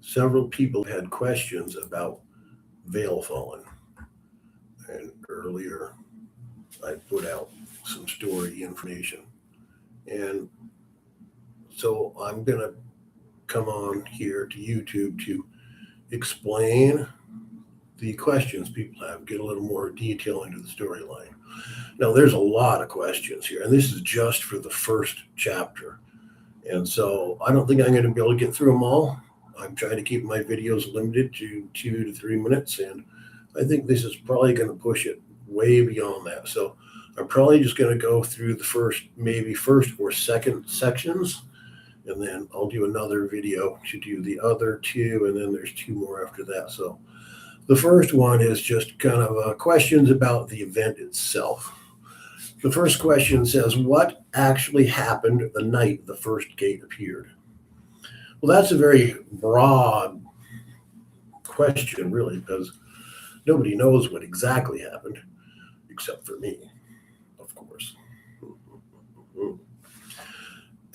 several people had questions about veil falling. And earlier, I put out some story information. And so I'm going to come on here to YouTube to explain the questions people have, get a little more detail into the storyline. Now, there's a lot of questions here, and this is just for the first chapter. And so I don't think I'm going to be able to get through them all. I'm trying to keep my videos limited to 2 to 3 minutes, and I think this is probably going to push it way beyond that. So I'm probably just going to go through the maybe first or second sections, and then I'll do another video to do the other two, and then there's two more after that. So the first one is just kind of questions about the event itself. The first question says, what actually happened the night the first gate appeared? Well, that's a very broad question, really, because nobody knows what exactly happened, except for me, of course.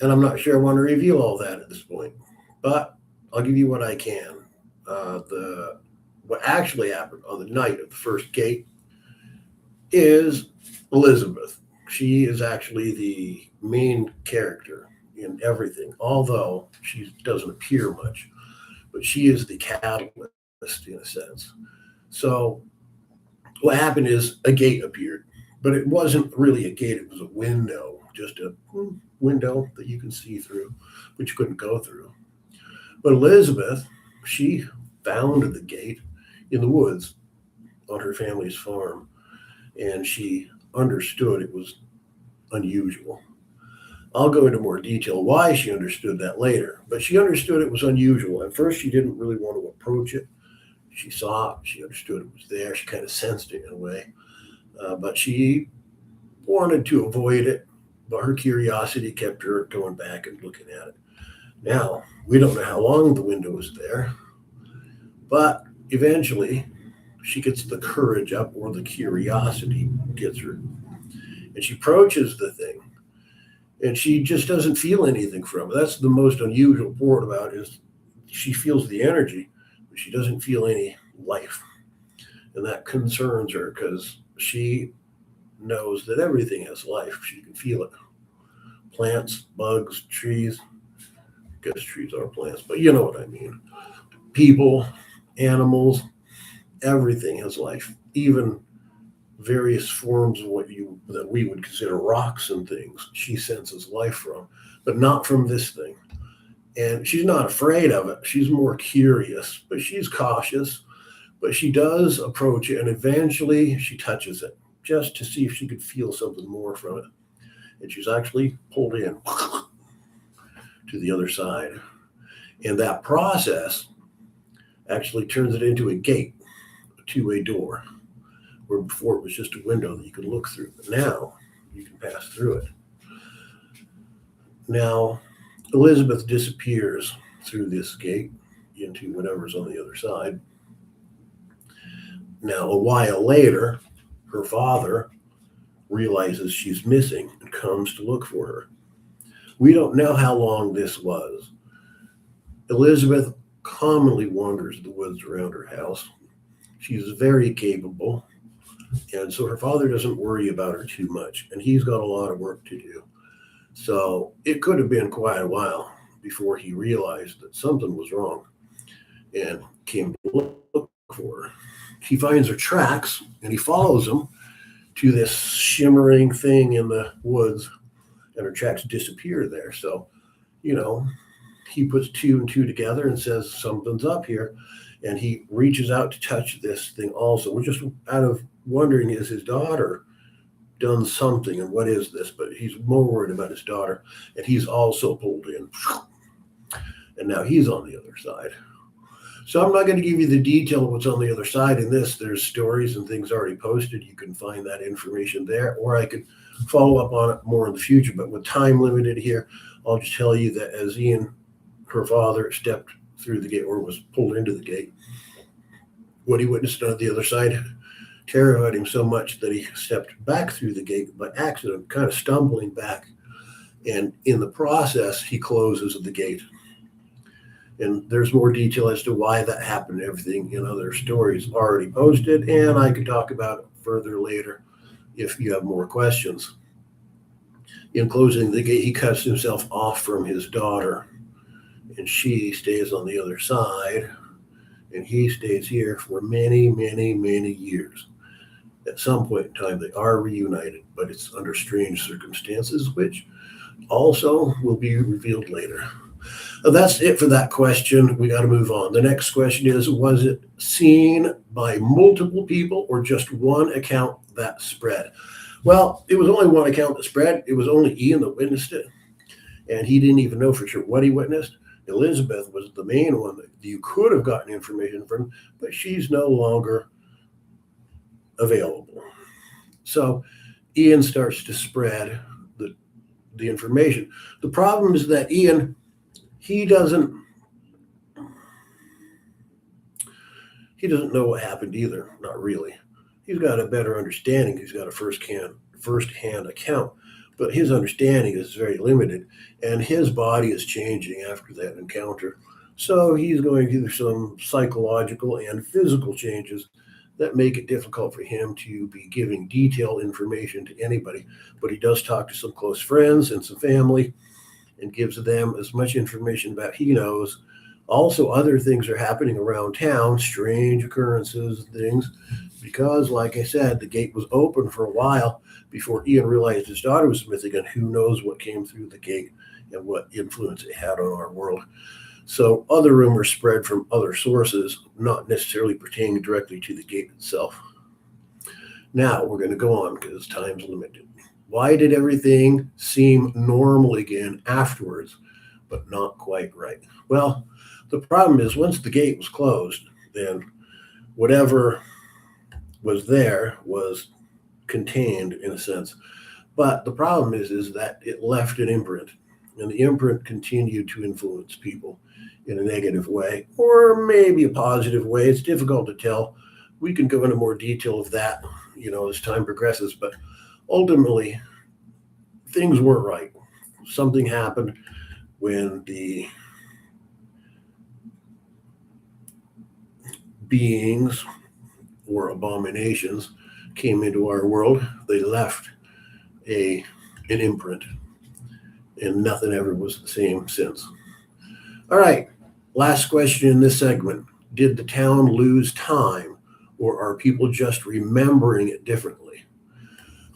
And I'm not sure I want to reveal all that at this point, but I'll give you what I can. What actually happened on the night of the first gate is Elizabeth. She is actually the main character in everything, although she doesn't appear much, but she is the catalyst in a sense. So what happened is a gate appeared, but it wasn't really a gate, it was a window, just a window that you can see through, but you couldn't go through. But Elizabeth, she found the gate in the woods on her family's farm, and she understood it was unusual. I'll go into more detail why she understood that later, but she understood it was unusual. At first, she didn't really want to approach it. She saw it, she understood it was there, she kind of sensed it in a way, but she wanted to avoid it, but her curiosity kept her going back and looking at it. Now, we don't know how long the window was there, but eventually she gets the courage up, or the curiosity gets her, and she approaches the thing, and she just doesn't feel anything from it. That's the most unusual part about it, is she feels the energy, but she doesn't feel any life. And that concerns her because she knows that everything has life. She can feel it. Plants, bugs, trees. I guess trees are plants, but you know what I mean. People, animals, everything has life. Even various forms of that we would consider rocks and things, she senses life from, but not from this thing. And she's not afraid of it. She's more curious, but she's cautious. But she does approach it, and eventually she touches it just to see if she could feel something more from it. And she's actually pulled in to the other side. And that process actually turns it into a gate, a two-way door, where before it was just a window that you could look through. But now you can pass through it. Now, Elizabeth disappears through this gate into whatever's on the other side. Now, a while later, her father realizes she's missing and comes to look for her. We don't know how long this was. Elizabeth commonly wanders the woods around her house. She's very capable, and so her father doesn't worry about her too much, and he's got a lot of work to do. So it could have been quite a while before he realized that something was wrong and came to look for her. He finds her tracks, and he follows them to this shimmering thing in the woods, and her tracks disappear there. So, he puts two and two together and says something's up here, and he reaches out to touch this thing also. We're just out of wondering, is his daughter done something, and what is this? But he's more worried about his daughter, and he's also pulled in, and now he's on the other side. So I'm not going to give you the detail of what's on the other side in this. There's stories and things already posted. You can find that information there, or I could follow up on it more in the future. But with time limited here, I'll just tell you that as Ian, her father, stepped through the gate, or was pulled into the gate, what he witnessed on the other side terrified him so much that he stepped back through the gate by accident, kind of stumbling back. And in the process, he closes the gate. And there's more detail as to why that happened and everything in other stories already posted, and I could talk about it further later if you have more questions. In closing the gate, he cuts himself off from his daughter, and she stays on the other side, and he stays here for many, many, many years. At some point in time, they are reunited, but it's under strange circumstances, which also will be revealed later. That's it for that question. We got to move on. The next question is, was it seen by multiple people or just one account that spread? Well, it was only one account that spread. It was only Ian that witnessed it, and he didn't even know for sure what he witnessed. Elizabeth was the main one that you could have gotten information from, but she's no longer available. So Ian starts to spread the information. The problem is that Ian, he doesn't know what happened either, not really. He's got a better understanding. He's got a first-hand account, but his understanding is very limited, and his body is changing after that encounter. So he's going through some psychological and physical changes that make it difficult for him to be giving detailed information to anybody. But he does talk to some close friends and some family and gives them as much information about he knows. Also, other things are happening around town, strange occurrences, things, because, like I said, the gate was open for a while before Ian realized his daughter was missing, and who knows what came through the gate and what influence it had on our world. So other rumors spread from other sources, not necessarily pertaining directly to the gate itself. Now we're going to go on because time's limited. Why did everything seem normal again afterwards, but not quite right? Well, the problem is once the gate was closed, then whatever was there was contained in a sense. But the problem is that it left an imprint, and the imprint continued to influence people in a negative way, or maybe a positive way. It's difficult to tell. We can go into more detail of that, as time progresses, but ultimately things weren't right. Something happened when the beings or abominations came into our world. They left an imprint, and nothing ever was the same since. All right, last question in this segment. Did the town lose time, or are people just remembering it differently?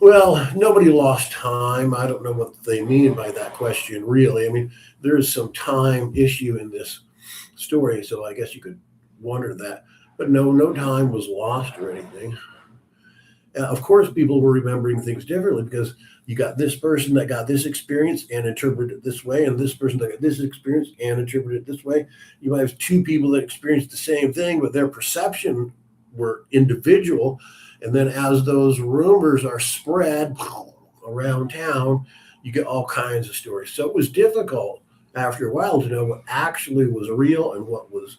Well, nobody lost time. I don't know what they mean by that question, really. I mean, there is some time issue in this story, so I guess you could wonder that. But no time was lost or anything. Of course, people were remembering things differently because you got this person that got this experience and interpreted it this way, and this person that got this experience and interpreted it this way. You might have two people that experienced the same thing, but their perception were individual. And then as those rumors are spread around town, you get all kinds of stories. So it was difficult after a while to know what actually was real and what was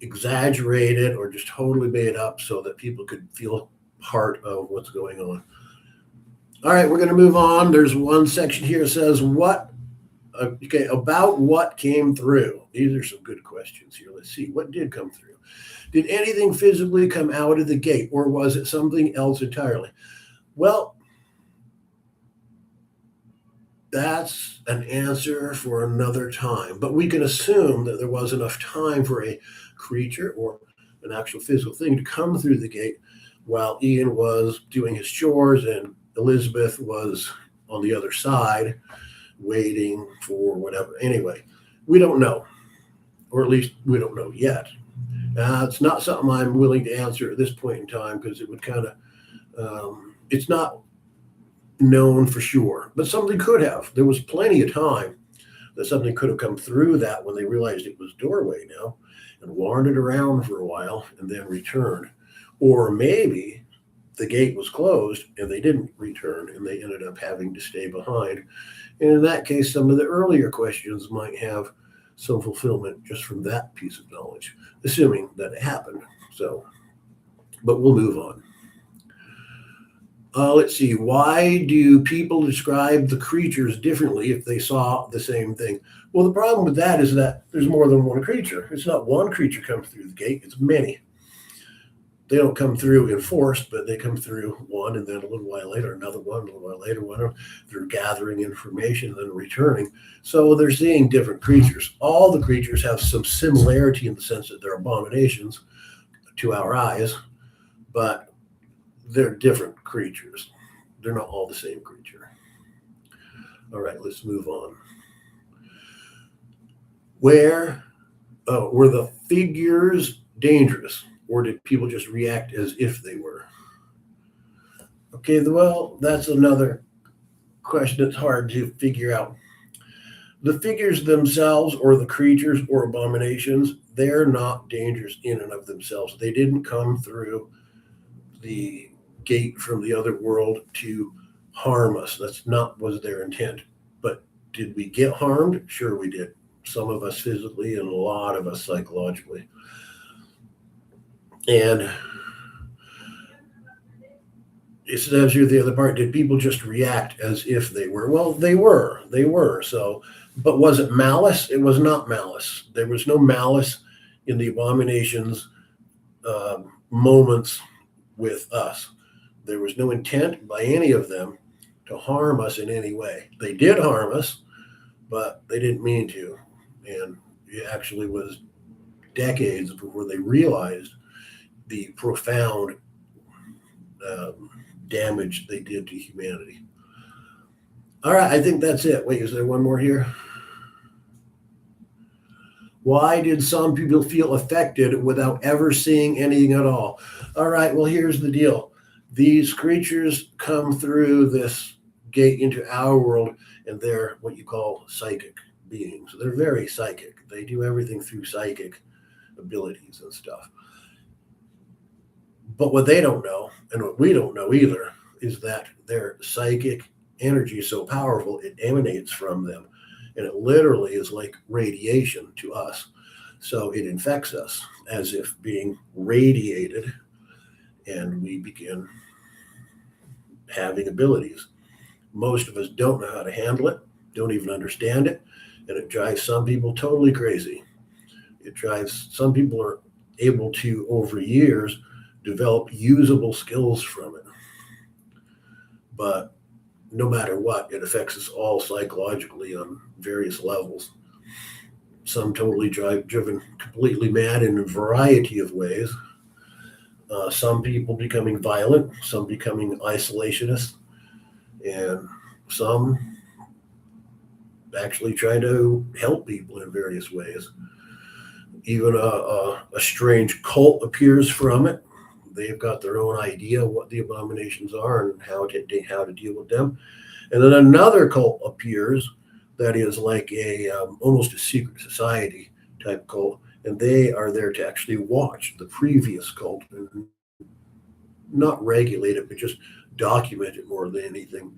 exaggerated or just totally made up so that people could feel part of what's going on. All right, we're going to move on. There's one section here that says about what came through. These are some good questions here. Let's see, what did come through? Did anything physically come out of the gate, or was it something else entirely? Well, that's an answer for another time, but we can assume that there was enough time for a creature or an actual physical thing to come through the gate while Ian was doing his chores and Elizabeth was on the other side waiting for whatever. Anyway, we don't know, or at least we don't know yet. It's not something I'm willing to answer at this point in time because it would kind of, it's not known for sure, but something could have. There was plenty of time that something could have come through that when they realized it was doorway now and wandered around for a while and then returned. Or maybe the gate was closed and they didn't return and they ended up having to stay behind. And in that case, some of the earlier questions might have some fulfillment just from that piece of knowledge, assuming that it happened. So, but we'll move on. Let's see. Why do people describe the creatures differently if they saw the same thing? Well, the problem with that is that there's more than one creature. It's not one creature comes through the gate, it's many. They don't come through in force, but they come through one, and then a little while later, another one, a little while later, one. They're gathering information and then returning. So they're seeing different creatures. All the creatures have some similarity in the sense that they're abominations to our eyes, but they're different creatures. They're not all the same creature. All right, let's move on. Were the figures dangerous, or did people just react as if they were? Okay, well, that's another question that's hard to figure out. The figures themselves, or the creatures or abominations, they're not dangerous in and of themselves. They didn't come through the gate from the other world to harm us. That's not was their intent. But did we get harmed? Sure we did. Some of us physically and a lot of us psychologically. And it says here the other part, did people just react as if they were? Well, they were. So, but was it malice? It was not malice. There was no malice in the abominations moments with us. There was no intent by any of them to harm us in any way. They did harm us, but they didn't mean to. And it actually was decades before they realized the profound damage they did to humanity. All right, I think that's it. Wait, is there one more here? Why did some people feel affected without ever seeing anything at all? All right, well, here's the deal. These creatures come through this gate into our world, and they're what you call psychic beings. They're very psychic. They do everything through psychic abilities and stuff. But what they don't know, and what we don't know either, is that their psychic energy is so powerful, it emanates from them. And it literally is like radiation to us. So it infects us as if being radiated, and we begin having abilities. Most of us don't know how to handle it, don't even understand it, and it drives some people totally crazy. It drives some people are able to, over years, develop usable skills from it. But no matter what, it affects us all psychologically on various levels. Some totally driven completely mad in a variety of ways. Some people becoming violent, some becoming isolationist, and some actually try to help people in various ways. Even a strange cult appears from it. They've got their own idea of what the abominations are and how to deal with them. And then another cult appears that is like a almost a secret society type cult, and they are there to actually watch the previous cult and not regulate it, but just document it more than anything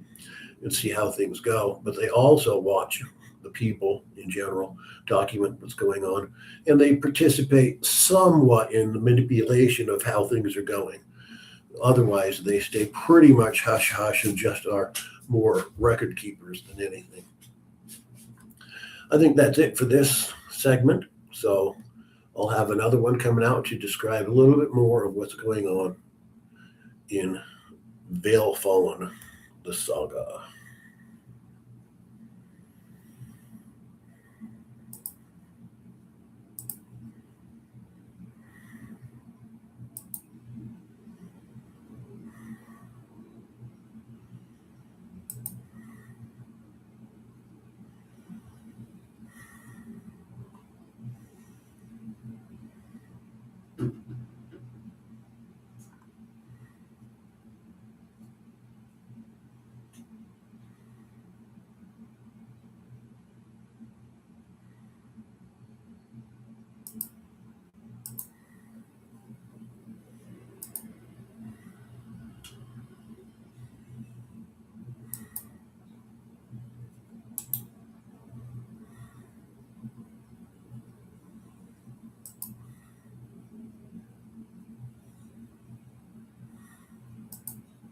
and see how things go. But they also watch the people in general, document what's going on, and they participate somewhat in the manipulation of how things are going. Otherwise, they stay pretty much hush hush and just are more record keepers than anything. I think that's it for this segment. So I'll have another one coming out to describe a little bit more of what's going on in Veil Fallen, the saga.